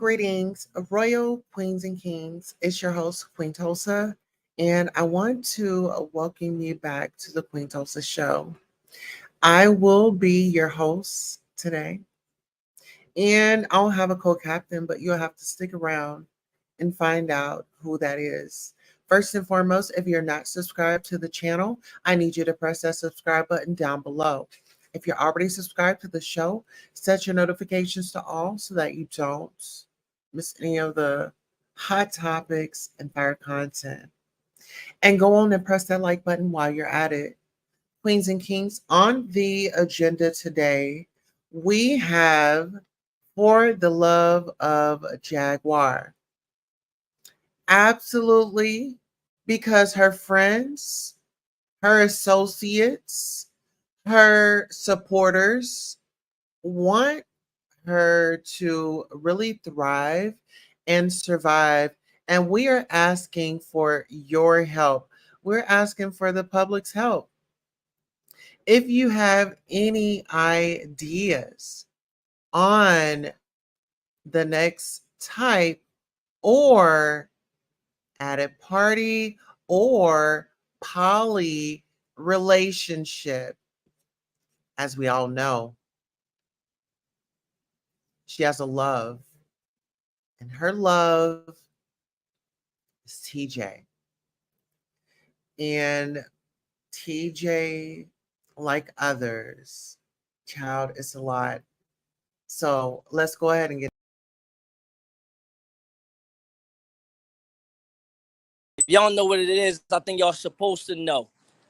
Greetings, Royal Queens and Kings. It's your host, Queen Tulsa, and I want to welcome you back to the Queen Tulsa Show. I will be your host today, and I'll have a co captain, but you'll have to stick around and find out who that is. First and foremost, if you're not subscribed to the channel, I need you to press that subscribe button down below. If you're already subscribed to the show, set your notifications to all so that you don't miss any of the hot topics and fire content. And go on and press that like button while you're at it. Queens and Kings, on the agenda today, we have For the Love of Jaguar. Absolutely, because her friends, her associates, her supporters want her to really thrive and survive. And we are asking for your help. We're asking for the public's help. If you have any ideas on the next type or at a party or poly relationship, as we all know, she has a love, and her love is TJ. And TJ, like others, child, is a lot. So let's go ahead and get. If y'all know what it is, I think y'all supposed to know.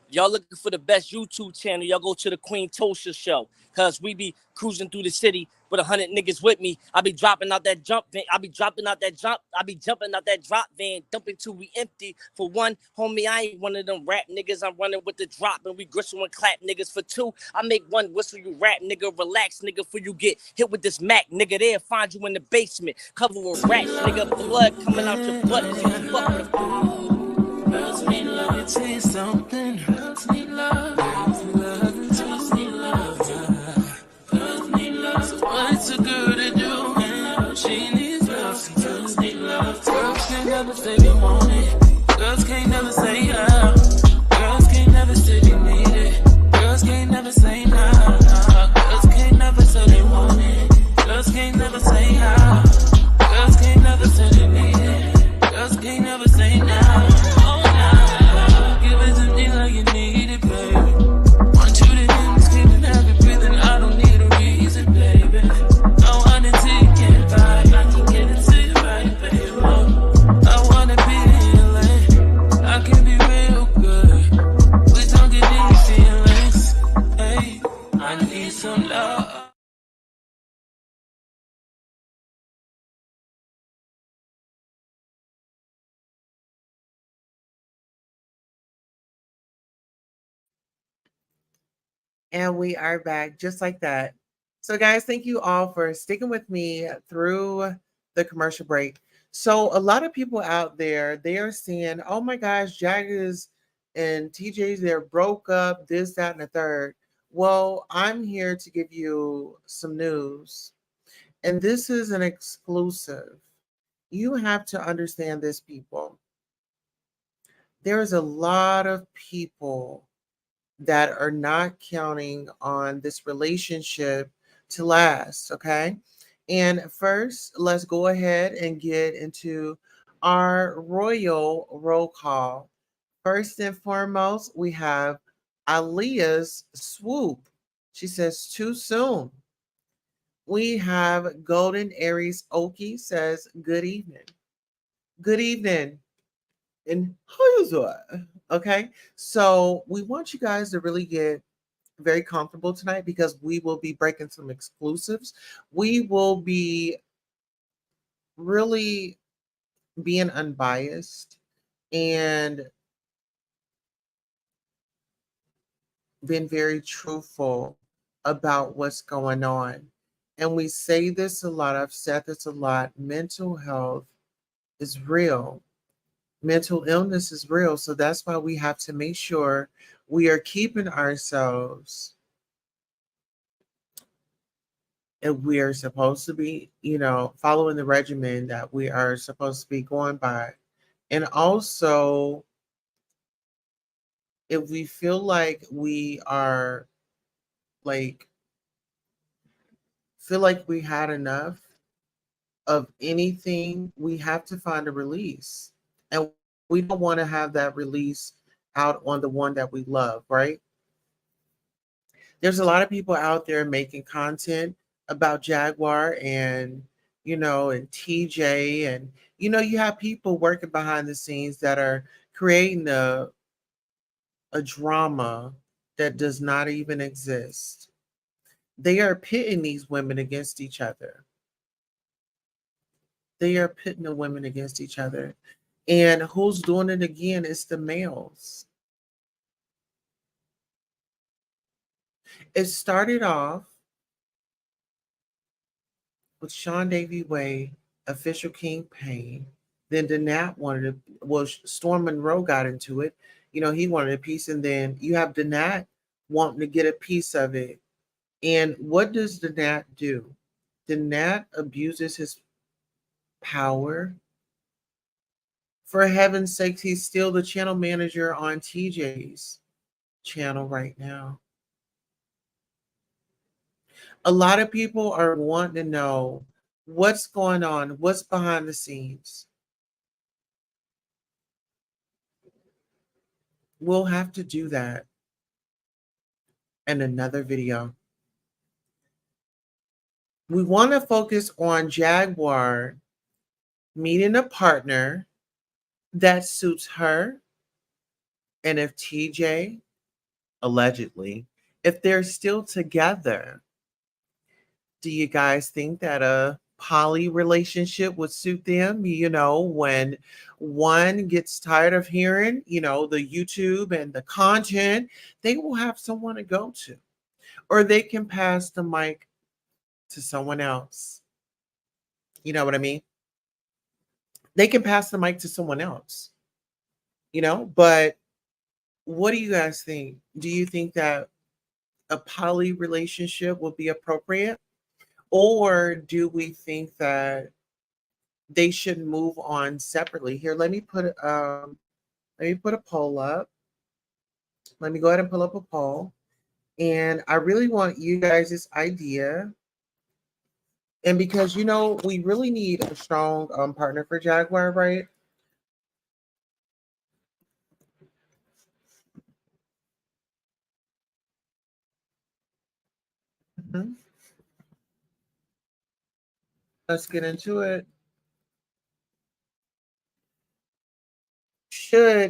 If y'all looking for the best YouTube channel, y'all go to the Queen Tulsa Show. Cause we be cruising through the city with 100 niggas with me. I be dropping out that jump van. I be jumping out that drop van, dumping till we empty. For one, homie, I ain't one of them rap niggas. I'm running with the drop and we gristle and clap niggas. For two, I make one whistle, you rap nigga, relax nigga, for you get hit with this Mac nigga. They'll find you in the basement, covered with rats nigga, blood coming out your butt. If you fuck with Girls need love, you tell you something. Girls need love, girls need love, girls need love. Girls need love, so what's a girl to do? She needs love, some girls need love. Girls can't never say they want it. Girls can't never say yeah. Girls can't never say they need it. Girls can't never say nah. Girls can't never say they want it. Girls can't never say yeah. Girls can't never say they need it. Girls can't never say nah. And we are back just like that. So, guys, thank you all for sticking with me through the commercial break. So, a lot of people out there, they are saying, oh my gosh, Jaggers and TJs, they're broke up, this, that, and the third. Well, I'm here to give you some news. And this is an exclusive. You have to understand this, people. There's a lot of people that are not counting on this relationship to last. Okay. And first, let's go ahead and get into our royal roll call. First and foremost, we have Aaliyah's swoop. She says, too soon. We have Golden Aries Oki says, good evening. Good evening. And how you doing? Okay. So we want you guys to really get very comfortable tonight because we will be breaking some exclusives. We will be really being unbiased and being very truthful about what's going on. And we say this a lot, I've said this a lot. Mental health is real. Mental illness is real. So that's why we have to make sure we are keeping ourselves And we are supposed to be, following the regimen that we are supposed to be going by. And also, if we feel like we are like, feel like we had enough of anything, we have to find a release. And we don't want to have that release out on the one that we love, right? There's a lot of people out there making content about Jaguar and TJ. And, you have people working behind the scenes that are creating a drama that does not even exist. They are pitting these women against each other. They are pitting the women against each other. And who's doing it again? It's the males. It started off with Sean Davy Way, official kingpin. Then Danat wanted to, well, Storm Monroe got into it. He wanted a piece. And then you have Danat wanting to get a piece of it. And what does Danat do? Danat abuses his power. For heaven's sakes, he's still the channel manager on TJ's channel right now. A lot of people are wanting to know what's going on, what's behind the scenes. We'll have to do that in another video. We want to focus on Jaguar meeting a partner that suits her. And if TJ, allegedly, if they're still together, do you guys think that a poly relationship would suit them? When one gets tired of hearing, the YouTube and the content, they will have someone to go to, or they can pass the mic to someone else. You know what I mean? They can pass the mic to someone else, but what do you guys think? Do you think that a poly relationship will be appropriate? Or do we think that they should move on separately? Here, let me put a poll up. Let me go ahead and pull up a poll. And I really want you guys' idea. And because we really need a strong partner for Jaguar, right? Mhm. Let's get into it. So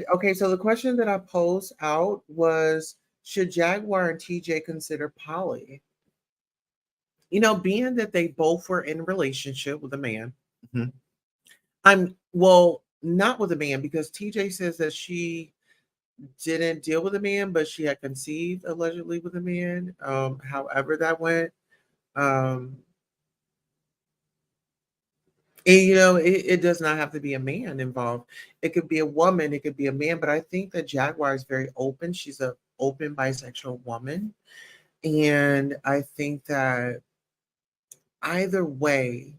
the question that I posed out was, should Jaguar and TJ consider poly? Being that they both were in a relationship with a man. Mhm. Not with a man, because TJ says that she didn't deal with a man, but she had conceived allegedly with a man. However that went. Um, and it does not have to be a man involved. It could be a woman, it could be a man, but I think that Jaguar is very open. She's an open bisexual woman. And I think that either way,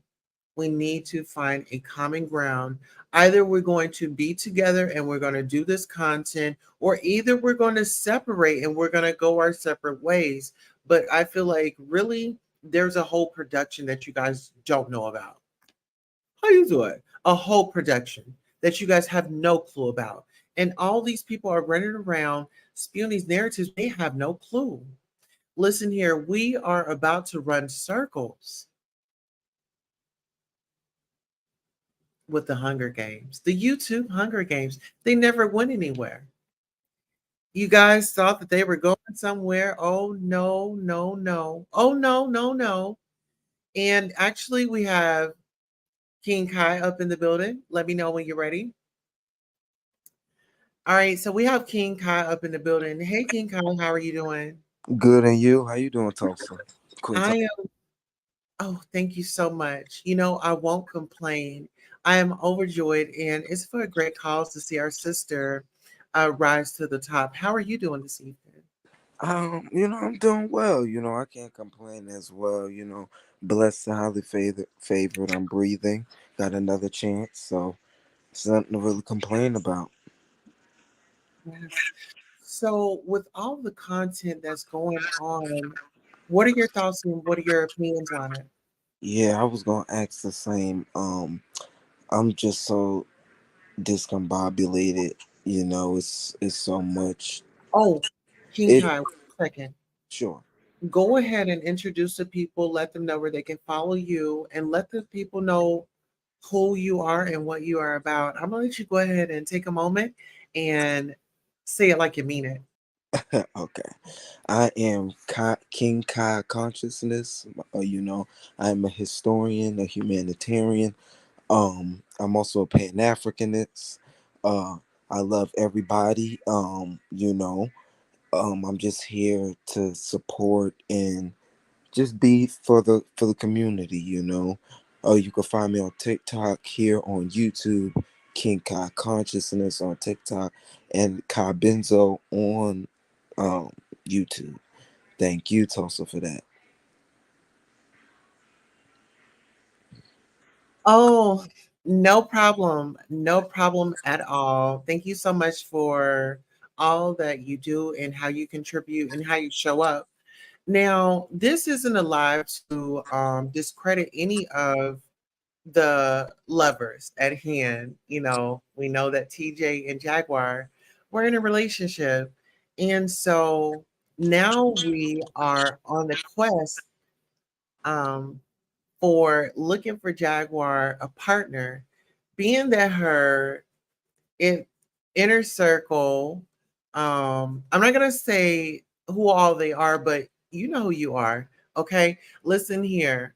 we need to find a common ground. Either we're going to be together and we're going to do this content, or either we're going to separate and we're going to go our separate ways. But I feel like really there's a whole production that you guys don't know about. How you do it? A whole production that you guys have no clue about. And all these people are running around spewing these narratives. They have no clue. Listen here, we are about to run circles with the Hunger Games, the YouTube Hunger Games. They never went anywhere. You guys thought that they were going somewhere. Oh, no, no, no. Oh, no, no, no. And actually, we have King Kai up in the building. Let me know when you're ready. All right, so we have King Kai up in the building. Hey, King Kai, how are you doing? Good, and you? How you doing, Tulsa? I am. Oh, thank you so much. I won't complain. I am overjoyed, and it's for a great cause to see our sister rise to the top. How are you doing this evening? I'm doing well. I can't complain as well. Blessed and highly favored. I'm breathing. Got another chance, so it's nothing to really complain about. Yes. So, with all the content that's going on, what are your thoughts and what are your opinions on it? Yeah, I was gonna ask the same. I'm just so discombobulated. It's so much. Oh, King It Kai, 1 second. Sure. Go ahead and introduce the people, let them know where they can follow you, and let the people know who you are and what you are about. I'm gonna let you go ahead and take a moment and say it like you mean it. Okay. I am King Kai Consciousness. I am a historian, a humanitarian. I'm also a Pan Africanist. Uh, I love everybody. I'm just here to support and just be for the community. You can find me on TikTok, here on YouTube, King Kai Consciousness on TikTok, and Kai Benzo on um YouTube. Thank you, Tulsa, for that. Oh, no problem. No problem at all. Thank you so much for all that you do and how you contribute and how you show up. Now, this isn't a live to discredit any of the lovers at hand. We know that TJ and Jaguar were in a relationship. And so now we are on the quest um, for looking for Jaguar a partner, being that her in inner circle, I'm not gonna say who all they are, but you know who you are. Okay, listen here.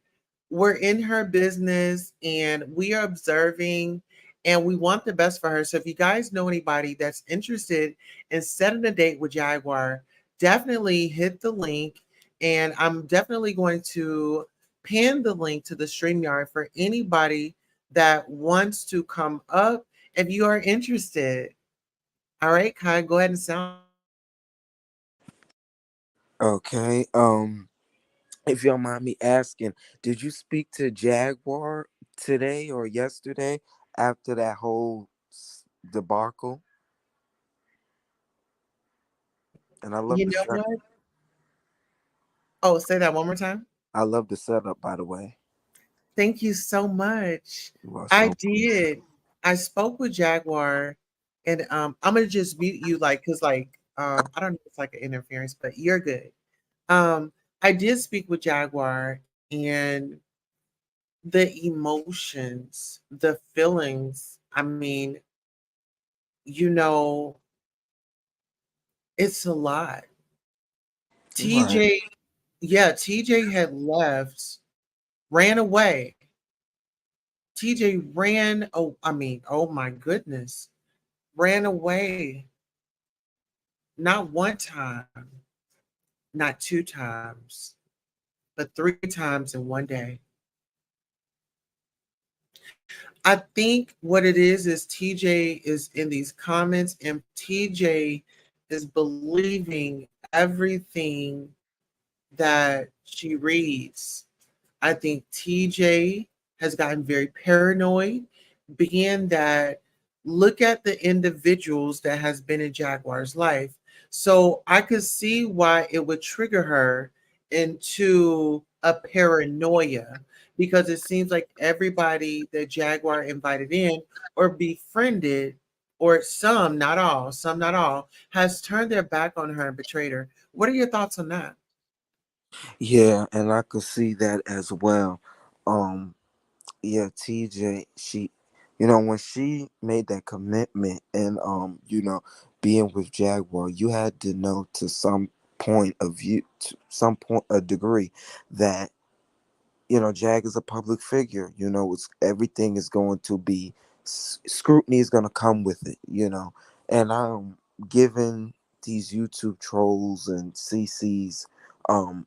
We're in her business and we are observing and we want the best for her. So if you guys know anybody that's interested in setting a date with Jaguar, definitely hit the link. And I'm definitely going to pin the link to the StreamYard for anybody that wants to come up if you are interested. All right, Kai, go ahead and sound. Okay. If you don't mind me asking, did you speak to Jaguar today or yesterday after that whole debacle? And I love You the know set. what? Oh, say that one more time. I love the setup, by the way. Thank you so much. You are I so. did. I spoke with Jaguar, and I'm gonna just mute you, like, cause like I don't know if it's like an interference, but you're good. Um, I did speak with Jaguar, and the emotions, the feelings. I mean, you know, it's a lot. Right. TJ, yeah, TJ had left, ran away. TJ ran, oh, I mean, oh my goodness, ran away not one time, not two times, but three times in one day. I think what it is TJ is in these comments and TJ is believing everything that she reads. I think TJ has gotten very paranoid, being that look at the individuals that has been in Jaguar's life. So I could see why it would trigger her into a paranoia because it seems like everybody that Jaguar invited in or befriended, or some, not all, has turned their back on her and betrayed her. What are your thoughts on that? Yeah, and I could see that as well. Um, yeah, TJ, when she made that commitment and being with Jaguar, you had to know to some point of view, to some point, a degree, that Jag is a public figure. It's everything is going to be scrutiny is going to come with it. And given these YouTube trolls and CCs, um,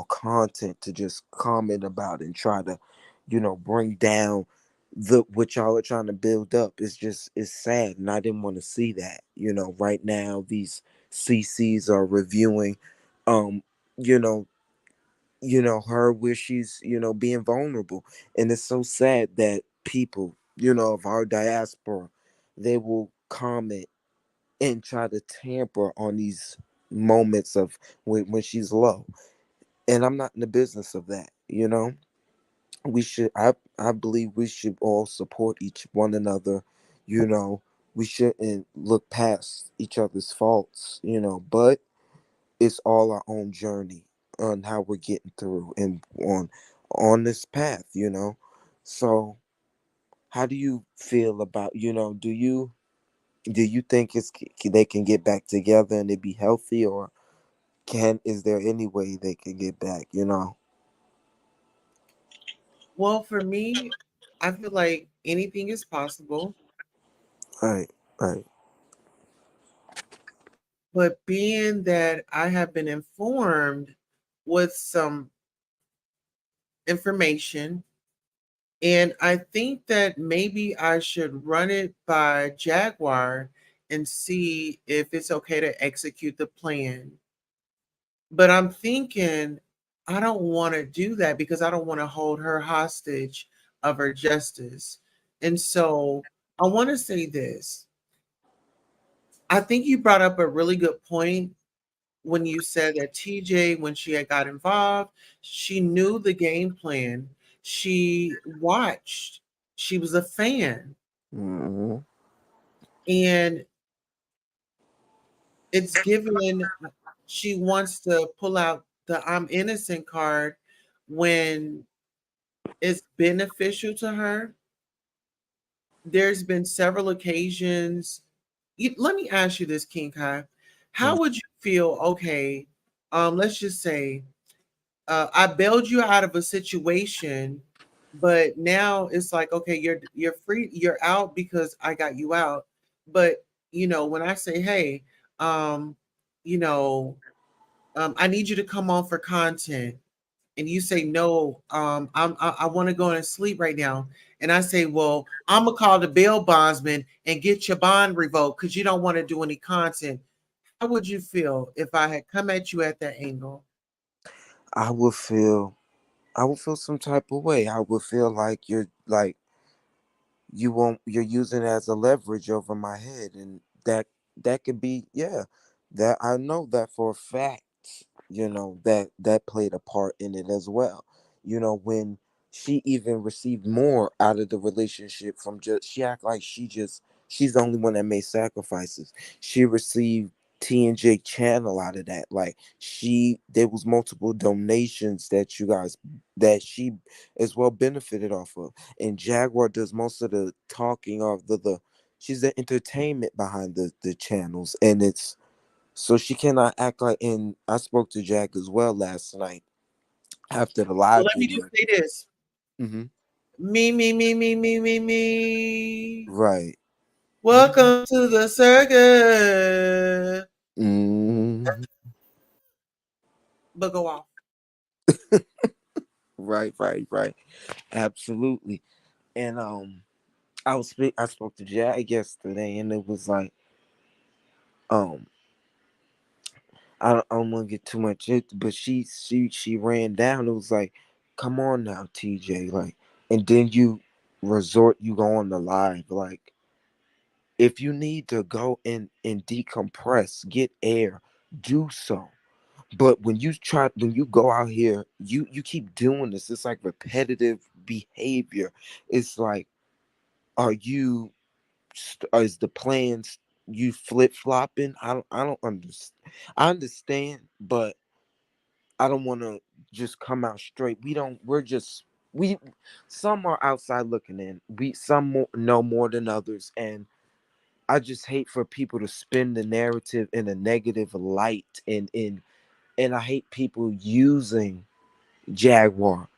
content to just comment about and try to, bring down the what y'all are trying to build up. It's sad, and I didn't want to see that. Right now, these CCs are reviewing, um, you know, her where she's, being vulnerable. And it's so sad that people, of our diaspora, they will comment and try to tamper on these moments of when she's low. And I'm not in the business of that. We should, I believe we should all support each one another. you know we shouldn't look past each other's faults, but it's all our own journey on how we're getting through and on this path. So how do you feel about, do you think they can get back together and it be healthy, or is there any way they can get back? Well, for me, I feel like anything is possible, Right, right. but being that I have been informed with some information, and I think that maybe I should run it by Jaguar and see if it's okay to execute the plan. But I'm thinking I don't want to do that because I don't want to hold her hostage of her justice. And so I want to say this. I think you brought up a really good point when you said that TJ, when she had got involved, she knew the game plan. She watched, she was a fan. Hmm. And it's given, she wants to pull out the I'm innocent card when it's beneficial to her. There's been several occasions. Let me ask you this, King Kai. How would you feel? Okay, let's just say I bailed you out of a situation, but now it's like, okay, you're free, you're out because I got you out. But when I say, hey, um, you know, I need you to come on for content, and you say no, I want to go and sleep right now, and I say, well, I'm gonna call the bail bondsman and get your bond revoked because you don't want to do any content. How would you feel if I had come at you at that angle? I would feel I would feel some type of way. I would feel like you're using it as a leverage over my head, and that could be, yeah, that I know that for a fact. That played a part in it as well. When she even received more out of the relationship from, just she act like she's the only one that made sacrifices. She received T&J channel out of that. Like, there was multiple donations that she as well benefited off of. And Jaguar does most of the talking of the she's the entertainment behind the channels. And it's so she cannot act like. And I spoke to Jack as well last night after the Well, live let me just video. say this: Hmm. me, me, me, me, me, me, me. Right. Welcome to the circus. Hmm. But go off. Right, right, right. Absolutely. And I spoke to Jack yesterday, and it was like, um I don't want to get too much into, but she ran down. It was like, come on now, TJ, like, and then you go on the live, like, if you need to go and decompress, get air, do so. But when you go out here, you keep doing this. It's like repetitive behavior. It's like, are you is the plans you flip flopping? I don't understand. I understand, but I don't want to just come out straight. We some are outside looking in. Know more than others, and I just hate for people to spin the narrative in a negative light, and I hate people using Jaguar.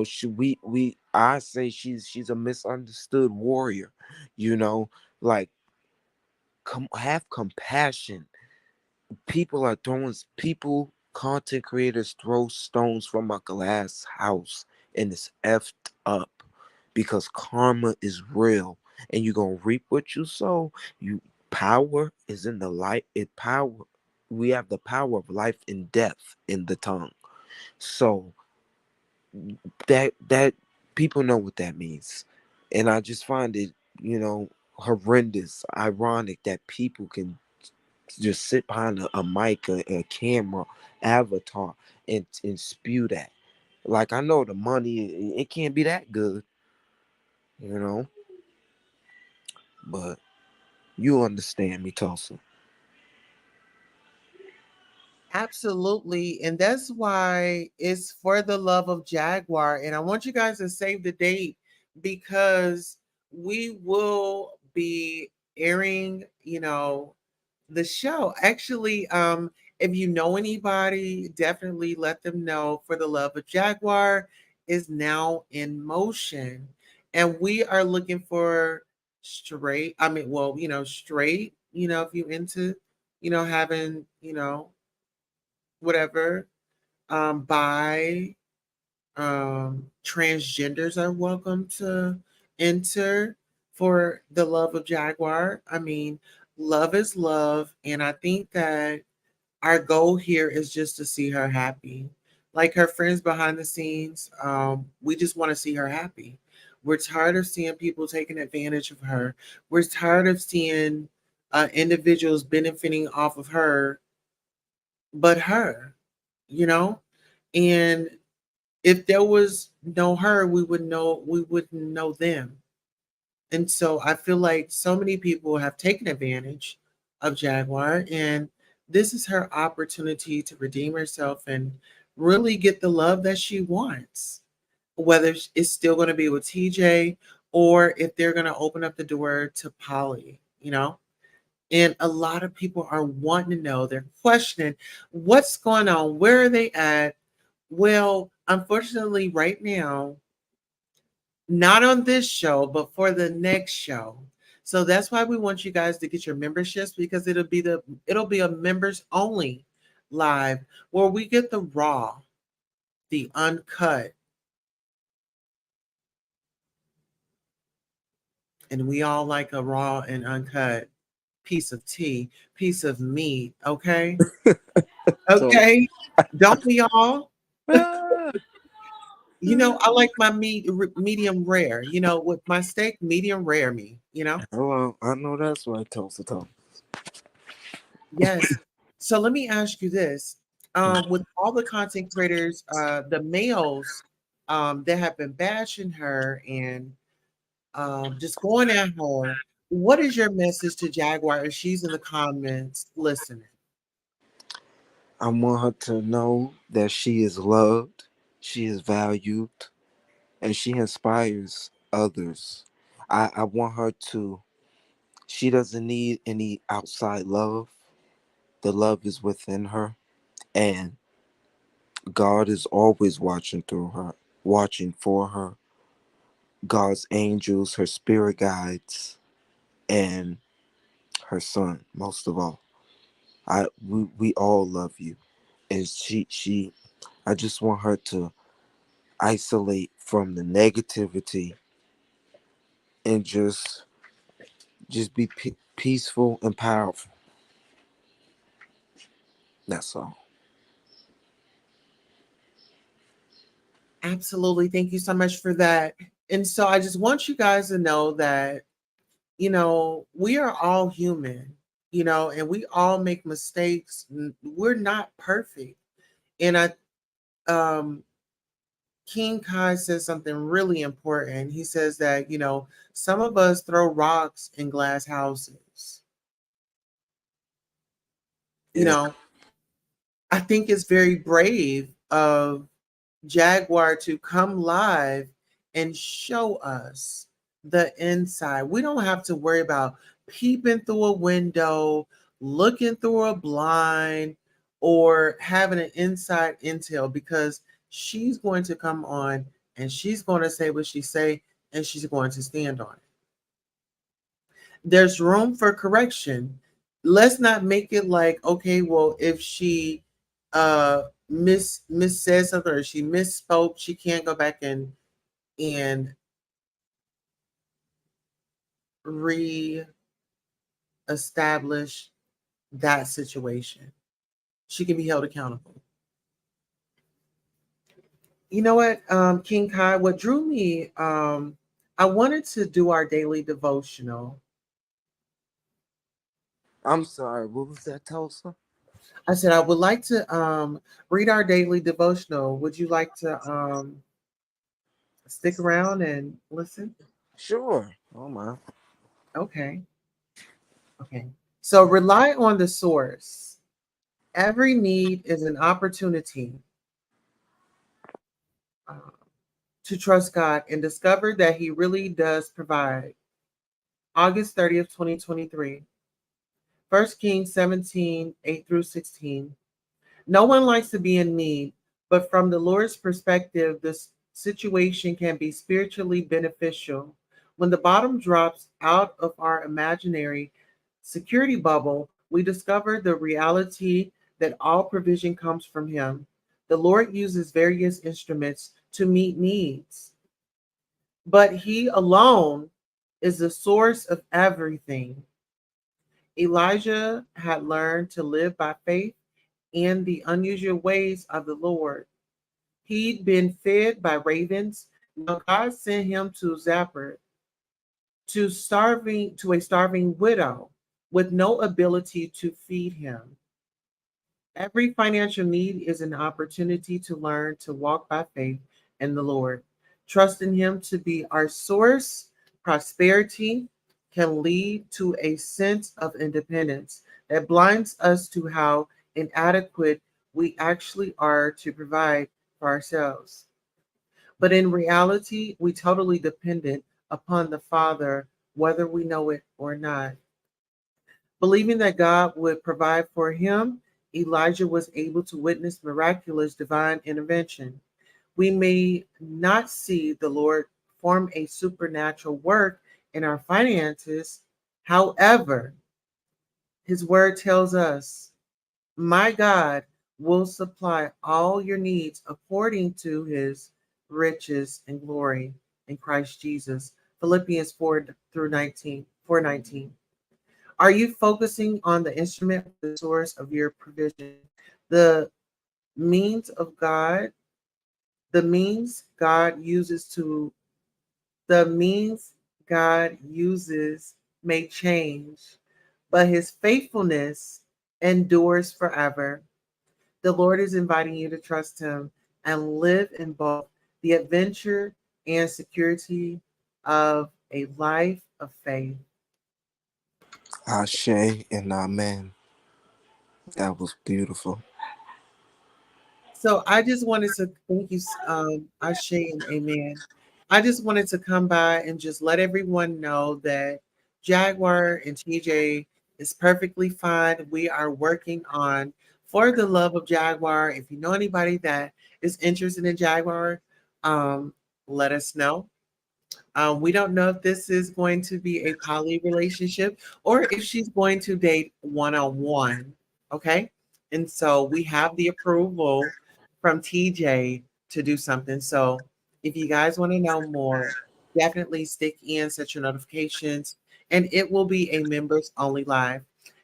Should we I say she's a misunderstood warrior. You know, like, have compassion. Content creators throw stones from a glass house, and it's effed up because karma is real, and you're gonna reap what you sow. power is in the light. It power. We have the power of life and death in the tongue. So that people know what that means, and I just find it, horrendous, ironic that people can just sit behind a mic, a camera, avatar, and spew that. Like, I know the money, it can't be that good, you know, but you understand me, Tulsa. Absolutely. And that's why it's for the love of Jaguar. And I want you guys to save the date because we will be airing, the show. Actually, if you know anybody, definitely let them know for the love of Jaguar is now in motion. And we are looking for straight, straight, if you into, having, whatever, bi, transgenders are welcome to enter for the love of Jaguar. I mean, love is love. And I think that our goal here is just to see her happy. Like her friends behind the scenes, we just want to see her happy. We're tired of seeing people taking advantage of her. We're tired of seeing individuals benefiting off of her, but her, you know? And if there was no her, we wouldn't know them. And so I feel like so many people have taken advantage of Jaguar, and this is her opportunity to redeem herself and really get the love that she wants. Whether it's still going to be with TJ or if they're going to open up the door to Polly. And a lot of people are wanting to know, they're questioning what's going on, where are they at? Well, unfortunately, right now, not on this show, but for the next show. So that's why we want you guys to get your memberships because it'll be a members only live where we get the raw, the uncut, and we all like a raw and uncut piece of tea, piece of meat, okay? So, Okay? Don't we all? ah, I like my meat medium rare. With my steak, medium rare me. hello, I know that's right, Tulsa Tom. Yes. So let me ask you this. With all the content creators, the males that have been bashing her and just going at her, what is your message to Jaguar if she's in the comments listening? I want her to know that she is loved, she is valued, and she inspires others. I want her to, she doesn't need any outside love. The love is within her, and God is always watching through her, watching for her. God's angels, her spirit guides, and her son, most of all. We all love you. And she I just want her to isolate from the negativity and just be peaceful and powerful. That's all. Absolutely. Thank you so much for that. And so I just want you guys to know that, we are all human, and we all make mistakes. We're not perfect. And um, King Kai says something really important. He says that, some of us throw rocks in glass houses. You Yeah. know, I think it's very brave of Jaguar to come live and show us the inside. We don't have to worry about peeping through a window, looking through a blind, or having an inside intel because she's going to come on and she's going to say what she say and she's going to stand on it. There's room for correction. Let's not make it like, okay, well, if she miss says something or she misspoke, she can't go back and re establish that situation. She can be held accountable. You know what, King Kai, what drew me, I wanted to do our daily devotional. I'm sorry, what was that, Tulsa? I said I would like to read our daily devotional. Would you like to stick around and listen? Sure. Oh my. Okay. Okay. So rely on the source. Every need is an opportunity uh, to trust God and discover that He really does provide. August 30th, 2023. 1 Kings 17, 8 through 16. No one likes to be in need, but from the Lord's perspective, this situation can be spiritually beneficial. When the bottom drops out of our imaginary security bubble, we discover the reality that all provision comes from Him. The Lord uses various instruments to meet needs, but He alone is the source of everything. Elijah had learned to live by faith in the unusual ways of the Lord. He'd been fed by ravens. Now God sent him to Zaphod, to a starving widow with no ability to feed him. Every financial need is an opportunity to learn to walk by faith in the Lord. Trusting Him to be our source, prosperity can lead to a sense of independence that blinds us to how inadequate we actually are to provide for ourselves. But in reality, we totally dependent upon the Father, whether we know it or not. Believing that God would provide for him, Elijah was able to witness miraculous divine intervention. We may not see the Lord perform a supernatural work in our finances. However, his word tells us, my God will supply all your needs according to his riches and glory in Christ Jesus. Philippians 4 through 19, 4:19. Are you focusing on the instrument, the source of your provision, the means of God, the means God uses to, the means God uses may change, but his faithfulness endures forever. The Lord is inviting you to trust him and live in both the adventure and security of a life of faith. Ashe and amen. That was beautiful. So I just wanted to thank you, Ashe and Amen. I just wanted to come by and just let everyone know that Jaguar and TJ is perfectly fine. We are working on For the Love of Jaguar. If you know anybody that is interested in Jaguar, um, let us know. We don't know if this is going to be a poly relationship or if she's going to date one on one. Okay. And so we have the approval from TJ to do something. So if you guys want to know more, definitely stick in, set your notifications, and it will be a members only live.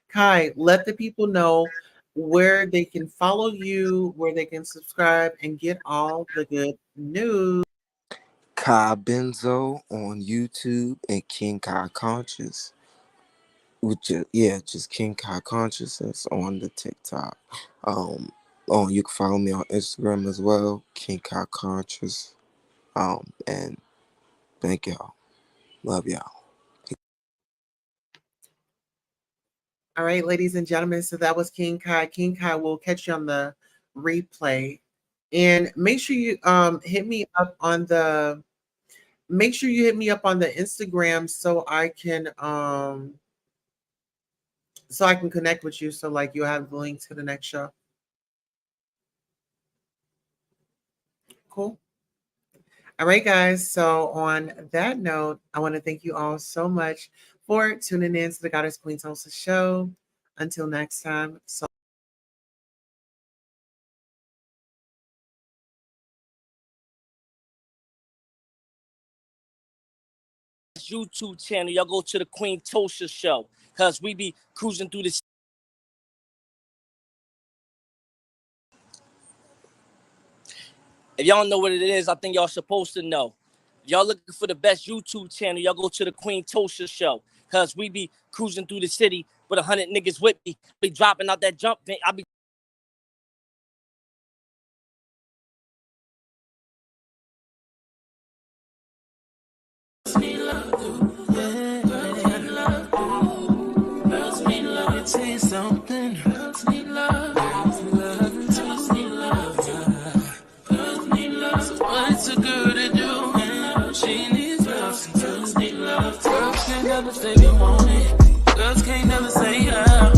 Kai, let the people know where they can follow you, where they can subscribe, and get all the good news. Kai Benzo on YouTube and King Kai Conscious. Which yeah, just King Kai Consciousness on the TikTok. Um you can follow me on Instagram as well, King Kai Conscious. And thank y'all. Love y'all. All right, ladies and gentlemen. So that was King Kai. King Kai will catch you on the replay. And make sure you hit me up on the Instagram so I can connect with you. So like you'll have the link to the next show. Cool. All right, guys. So on that note, I want to thank you all so much for tuning in to the Goddess Queen Tulsa show. Until next time. So YouTube channel, y'all go to the Queen Tulsa show. cause we be cruising through the city. If y'all don't know what it is, I think y'all supposed to know. If y'all looking for the best YouTube channel, y'all go to the Queen Tulsa show. Cause we be cruising through the city with 100 niggas with me. Be dropping out that jump thing. I be something. Girls need love. Girls need love. Girls need love. Girls need love. So what's a girl to do? She needs love. Girls need love. Girls can't never say they want it. Girls can't never say yeah.